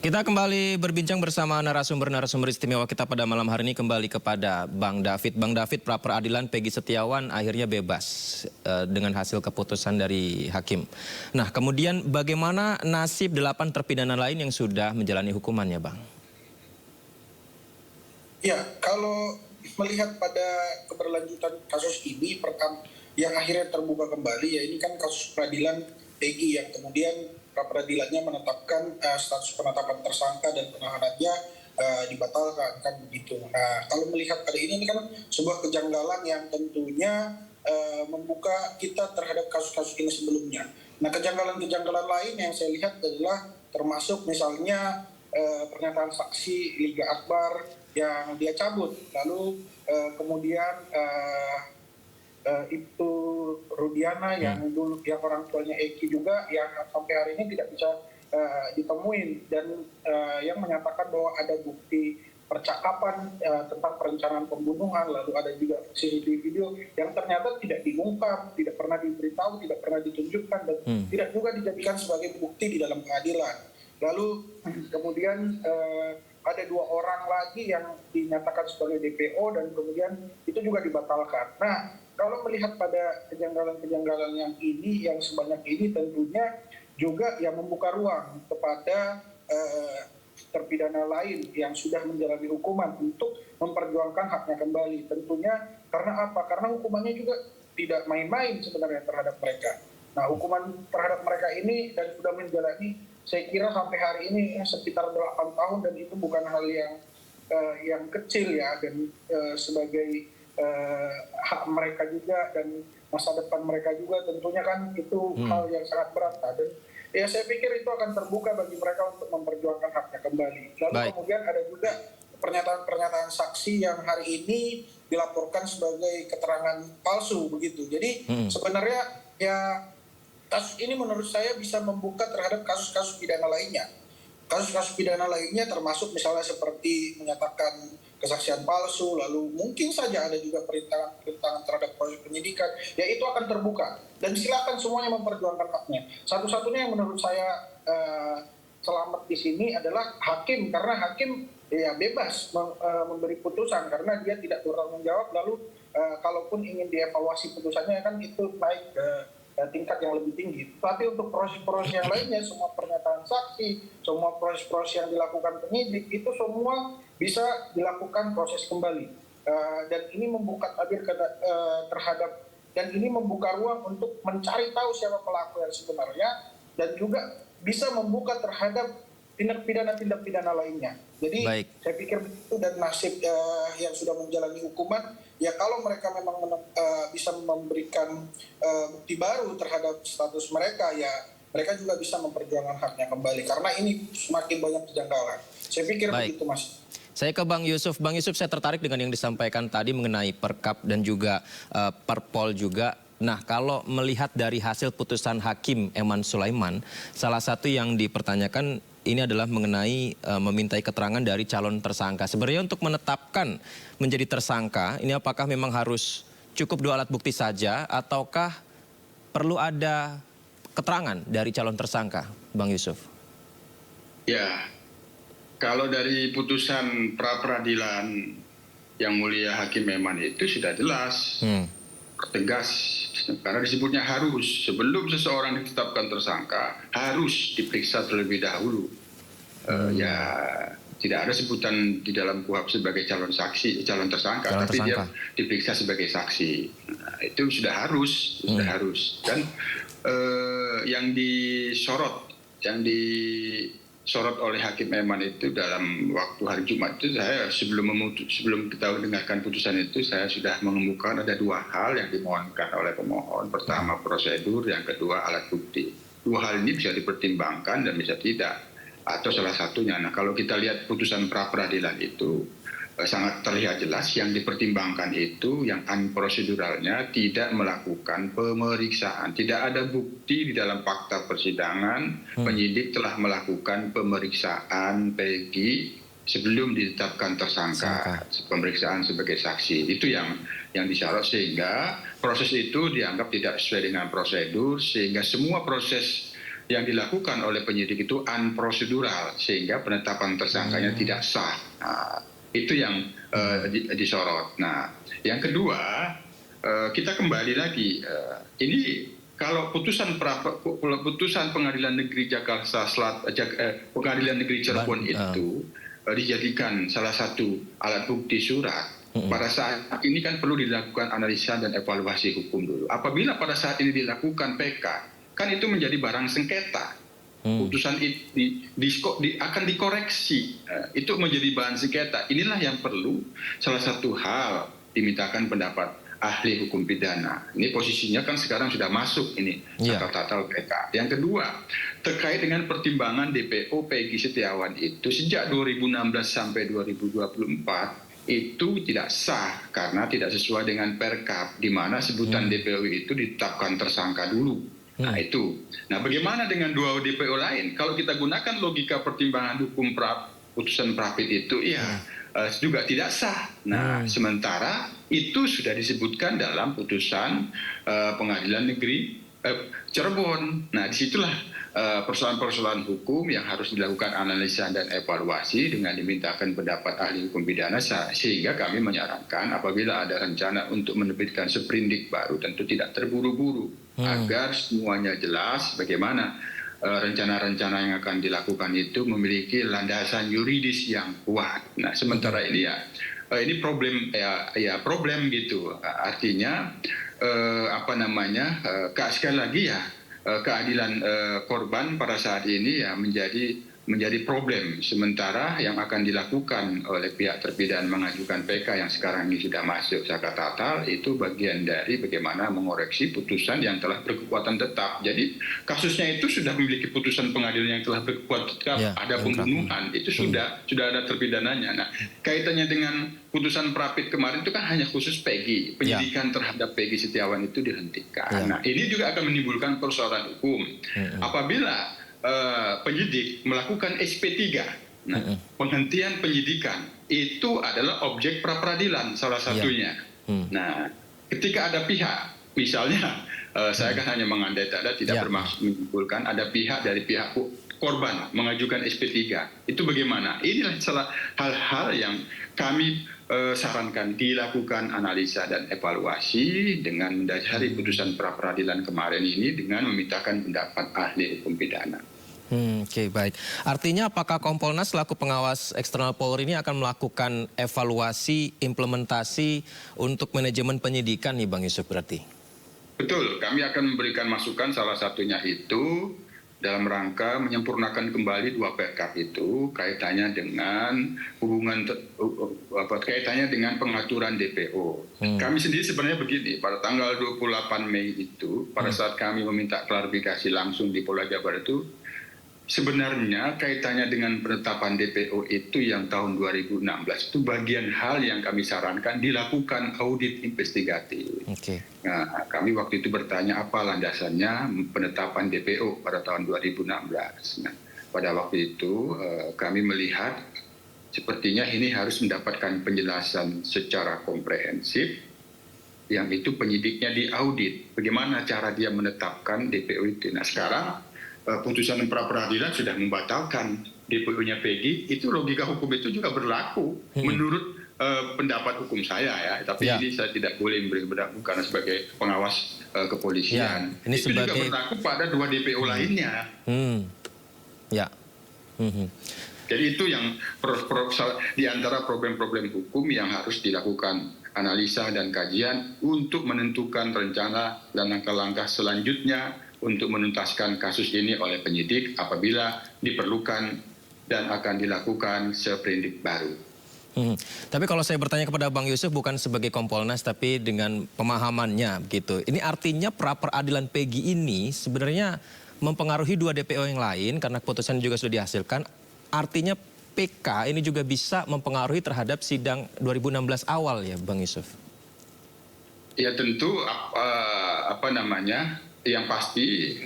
Kita kembali berbincang bersama narasumber-narasumber istimewa kita pada malam hari ini, kembali kepada Bang David. Bang David, pra peradilan Peggy Setiawan akhirnya bebas dengan hasil keputusan dari hakim. Nah, kemudian bagaimana nasib 8 terpidana lain yang sudah menjalani hukumannya, Bang? Ya, kalau melihat pada keberlanjutan kasus ini, yang akhirnya terbuka kembali, ya ini kan kasus peradilan Peggy yang kemudian pra-peradilannya menetapkan status penetapan tersangka dan penahanannya dibatalkan, kan begitu. Nah, kalau melihat pada ini kan sebuah kejanggalan yang tentunya membuka kita terhadap kasus-kasus ini sebelumnya. Nah, kejanggalan-kejanggalan lain yang saya lihat adalah termasuk misalnya pernyataan saksi Liga Akbar yang dia cabut, lalu kemudian itu Rudiana yang dulu yang orang tuanya Eki juga yang sampai hari ini tidak bisa ditemuin, dan yang menyatakan bahwa ada bukti percakapan tentang perencanaan pembunuhan, lalu ada juga CCTV video yang ternyata tidak diungkap, tidak pernah diberitahu, tidak pernah ditunjukkan, dan tidak juga dijadikan sebagai bukti di dalam pengadilan. Lalu kemudian ada 2 orang lagi yang dinyatakan sebagai DPO dan kemudian itu juga dibatalkan. Nah, kalau melihat pada kejanggalan-kejanggalan yang ini, yang sebanyak ini, tentunya juga yang membuka ruang kepada terpidana lain yang sudah menjalani hukuman untuk memperjuangkan haknya kembali. Tentunya karena apa? Karena hukumannya juga tidak main-main sebenarnya terhadap mereka. Nah, hukuman terhadap mereka ini dan sudah menjalani, saya kira sampai hari ini sekitar 8 tahun, dan itu bukan hal yang kecil ya, dan sebagai hak mereka juga dan masa depan mereka juga, tentunya kan itu hal yang sangat berat. Dan ya saya pikir itu akan terbuka bagi mereka untuk memperjuangkan haknya kembali. Lalu kemudian ada juga pernyataan-pernyataan saksi yang hari ini dilaporkan sebagai keterangan palsu begitu. Jadi sebenarnya ya kasus ini menurut saya bisa membuka terhadap kasus-kasus pidana lainnya. Kasus-kasus pidana lainnya termasuk misalnya seperti menyatakan kesaksian palsu, lalu mungkin saja ada juga perintangan terhadap proses penyidikan, ya itu akan terbuka. Dan silakan semuanya memperjuangkan haknya. Satu-satunya yang menurut saya selamat di sini adalah hakim, karena hakim ya bebas memberi putusan karena dia tidak bertanggung jawab, lalu kalaupun ingin dievaluasi putusannya kan itu naik ke tingkat yang lebih tinggi. Tapi untuk proses-proses yang lainnya, semua pernyataan saksi, semua proses-proses yang dilakukan penyidik, itu semua bisa dilakukan proses kembali. Dan ini membuka tabir terhadap, dan ini membuka ruang untuk mencari tahu siapa pelaku yang sebenarnya, dan juga bisa membuka terhadap tindak pidana lainnya. Jadi saya pikir itu, dan nasib yang sudah menjalani hukuman, ya kalau mereka memang bisa memberikan bukti baru terhadap status mereka, ya mereka juga bisa memperjuangkan haknya kembali, karena ini semakin banyak kejanggalan. Saya pikir begitu, Mas. Saya ke Bang Yusuf. Bang Yusuf, saya tertarik dengan yang disampaikan tadi mengenai Perkap dan juga Perpol juga. Nah, kalau melihat dari hasil putusan Hakim Eman Sulaiman, salah satu yang dipertanyakan ini adalah mengenai memintai keterangan dari calon tersangka. Sebenarnya untuk menetapkan menjadi tersangka, ini apakah memang harus cukup 2 alat bukti saja, ataukah perlu ada keterangan dari calon tersangka, Bang Yusuf? Ya, kalau dari putusan pra-peradilan yang mulia Hakim Eman itu sudah jelas, tegas, karena disebutnya harus, sebelum seseorang ditetapkan tersangka harus diperiksa terlebih dahulu. Ya tidak ada sebutan di dalam KUHP sebagai calon tersangka, tapi dia diperiksa sebagai saksi. Nah, itu sudah harus, Dan yang disorot oleh Hakim Eman itu dalam waktu hari Jumat itu, saya sebelum kita mendengarkan putusan itu, saya sudah mengemukakan ada 2 hal yang dimohonkan oleh pemohon. Pertama prosedur, yang kedua alat bukti. 2 hal ini bisa dipertimbangkan dan bisa tidak, atau salah satunya. Nah, kalau kita lihat putusan pra peradilan itu sangat terlihat jelas yang dipertimbangkan itu yang proseduralnya tidak melakukan pemeriksaan. Tidak ada bukti di dalam fakta persidangan penyidik telah melakukan pemeriksaan Peggy sebelum ditetapkan tersangka, pemeriksaan sebagai saksi. Itu yang disyarat, sehingga proses itu dianggap tidak sesuai dengan prosedur, sehingga semua proses yang dilakukan oleh penyidik itu unprocedural sehingga penetapan tersangkanya tidak sah. Nah, itu yang disorot. Nah, yang kedua, kita kembali lagi, ini kalau putusan Pengadilan Negeri Jakarta Pengadilan Negeri Cirebon itu dijadikan salah satu alat bukti surat, pada saat ini kan perlu dilakukan analisa dan evaluasi hukum dulu. Apabila pada saat ini dilakukan PK, kan itu menjadi barang sengketa. Putusan itu akan dikoreksi, itu menjadi bahan sengketa. Inilah yang perlu salah satu hal dimintakan pendapat ahli hukum pidana. Ini posisinya kan sekarang sudah masuk ini tata PK. Yang kedua, terkait dengan pertimbangan DPO Peggy Setiawan itu sejak 2016 sampai 2024 itu tidak sah karena tidak sesuai dengan Perkap, di mana sebutan DPO itu ditetapkan tersangka dulu. Nah itu. Nah bagaimana dengan dua DPO lain? Kalau kita gunakan logika pertimbangan hukum putusan Prapit itu juga tidak sah. Nah sementara itu sudah disebutkan dalam putusan Pengadilan Negeri Cirebon. Nah disitulah persoalan-persoalan hukum yang harus dilakukan analisa dan evaluasi dengan dimintakan pendapat ahli hukum pidana, sehingga kami menyarankan apabila ada rencana untuk menerbitkan sprindik baru tentu tidak terburu-buru agar semuanya jelas bagaimana rencana-rencana yang akan dilakukan itu memiliki landasan yuridis yang kuat. Nah sementara ini ini problem gitu, artinya sekali lagi keadilan korban pada saat ini menjadi problem. Sementara yang akan dilakukan oleh pihak terpidana mengajukan PK yang sekarang ini sudah masuk saka tatal itu bagian dari bagaimana mengoreksi putusan yang telah berkekuatan tetap. Jadi kasusnya itu sudah memiliki putusan pengadilan yang telah berkekuatan tetap, ada pembunuhan, itu sudah ada terpidananya. Nah, kaitannya dengan putusan Prapit kemarin itu kan hanya khusus Peggy, penyidikan terhadap Peggy Setiawan itu dihentikan. Nah, ini juga akan menimbulkan persoalan hukum. Apabila penyidik melakukan SP3, penghentian penyidikan itu adalah objek pra-peradilan salah satunya. Nah, ketika ada pihak, misalnya saya kan hanya mengandai-andai tidak bermaksud menyimpulkan, ada pihak dari pihak korban mengajukan SP3, itu bagaimana? Inilah salah hal-hal yang kami sarankan dilakukan analisa dan evaluasi dengan mendasari putusan pra-peradilan kemarin ini dengan memintakan pendapat ahli hukum pidana. Oke, baik. Artinya apakah Kompolnas selaku pengawas eksternal Polri ini akan melakukan evaluasi implementasi untuk manajemen penyidikan nih Bang Yusuf berarti? Betul, kami akan memberikan masukan salah satunya itu dalam rangka menyempurnakan kembali dua Perkap itu kaitannya dengan kaitannya dengan pengaturan DPO. Kami sendiri sebenarnya begini, pada tanggal 28 Mei itu pada saat kami meminta klarifikasi langsung di Polda Jawa Barat itu sebenarnya kaitannya dengan penetapan DPO itu yang tahun 2016 itu bagian hal yang kami sarankan dilakukan audit investigatif. Nah, kami waktu itu bertanya apa landasannya penetapan DPO pada tahun 2016. Nah, pada waktu itu kami melihat sepertinya ini harus mendapatkan penjelasan secara komprehensif, yang itu penyidiknya diaudit bagaimana cara dia menetapkan DPO itu. Nah sekarang putusan pra-peradilan sudah membatalkan DPO-nya Peggy, itu logika hukum itu juga berlaku menurut pendapat hukum saya ya. Tapi ini saya tidak boleh memberi pendapat karena sebagai pengawas kepolisian. Ini itu sebagai... juga berlaku pada dua DPO lainnya. Jadi itu yang di antara problem-problem hukum yang harus dilakukan analisa dan kajian untuk menentukan rencana dan langkah-langkah selanjutnya untuk menuntaskan kasus ini oleh penyidik apabila diperlukan dan akan dilakukan sprindik baru. Tapi kalau saya bertanya kepada Bang Yusuf bukan sebagai Kompolnas tapi dengan pemahamannya begitu. Ini artinya pra-peradilan Peggy ini sebenarnya mempengaruhi dua DPO yang lain karena keputusan juga sudah dihasilkan. Artinya PK ini juga bisa mempengaruhi terhadap sidang 2016 awal ya Bang Yusuf? Ya tentu yang pasti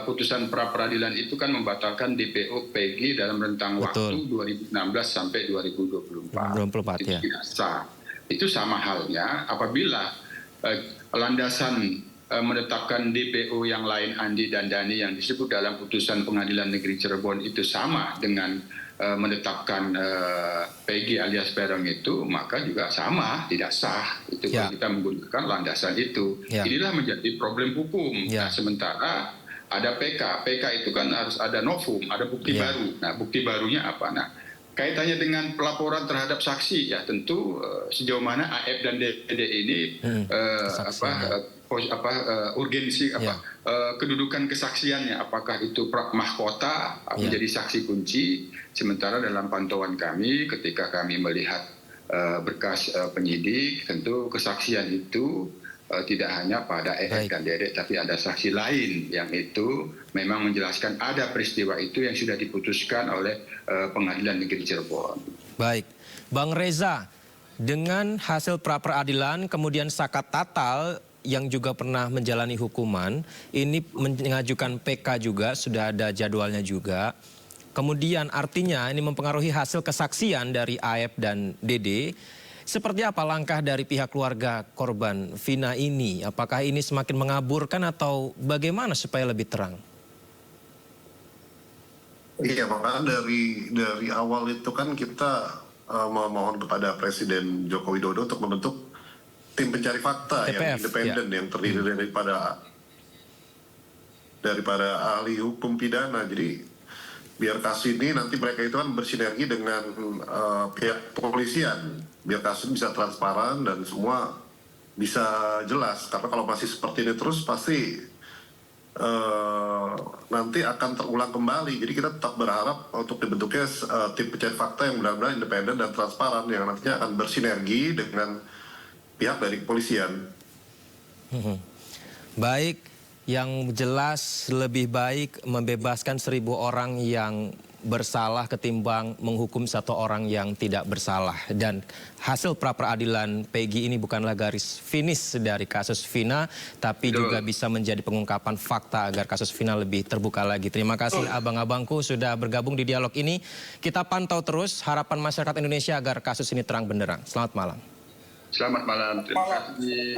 putusan pra-peradilan itu kan membatalkan DPO Peggy dalam rentang waktu 2016 sampai 2024. Itu tidak sah. Itu sama halnya apabila landasan menetapkan DPO yang lain Andi dan Dhani yang disebut dalam putusan Pengadilan Negeri Cirebon itu sama dengan menetapkan Peggy alias Peron itu, maka juga sama, tidak sah. Itu kalau kita menggunakan landasan itu. Inilah menjadi problem hukum. Nah, sementara ada PK. PK itu kan harus ada novum, ada bukti baru. Nah, bukti barunya apa? Nah, kaitannya dengan pelaporan terhadap saksi, ya tentu sejauh mana AF dan DD ini urgensi kedudukan kesaksiannya, apakah itu mahkota menjadi saksi kunci. Sementara dalam pantauan kami ketika kami melihat berkas penyidik, tentu kesaksian itu tidak hanya pada EF dan DD, tapi ada saksi lain yang itu memang menjelaskan ada peristiwa itu yang sudah diputuskan oleh Pengadilan Negeri Cirebon. Baik, Bang Reza, dengan hasil pra-peradilan kemudian Sakat Tatal yang juga pernah menjalani hukuman, ini mengajukan PK juga, sudah ada jadwalnya juga. Kemudian artinya ini mempengaruhi hasil kesaksian dari AF dan DD. Seperti apa langkah dari pihak keluarga korban Vina ini? Apakah ini semakin mengaburkan atau bagaimana supaya lebih terang? Iya, makanya dari awal itu kan kita memohon kepada Presiden Joko Widodo untuk membentuk tim pencari fakta TPF, yang independen yang terdiri daripada ahli hukum pidana. Jadi biar kasus ini nanti mereka itu kan bersinergi dengan pihak kepolisian, biar kasus bisa transparan dan semua bisa jelas. Karena kalau masih seperti ini terus pasti nanti akan terulang kembali. Jadi kita tetap berharap untuk dibentuknya tim pencari fakta yang benar-benar independen dan transparan yang nantinya akan bersinergi dengan pihak dari kepolisian. Baik, yang jelas lebih baik membebaskan 1.000 orang yang bersalah ketimbang menghukum 1 orang yang tidak bersalah. Dan hasil pra-peradilan Peggy ini bukanlah garis finish dari kasus Vina, tapi juga bisa menjadi pengungkapan fakta agar kasus Vina lebih terbuka lagi. Terima kasih abang-abangku sudah bergabung di dialog ini. Kita pantau terus harapan masyarakat Indonesia agar kasus ini terang benderang. Selamat malam. Selamat malam. Terima kasih.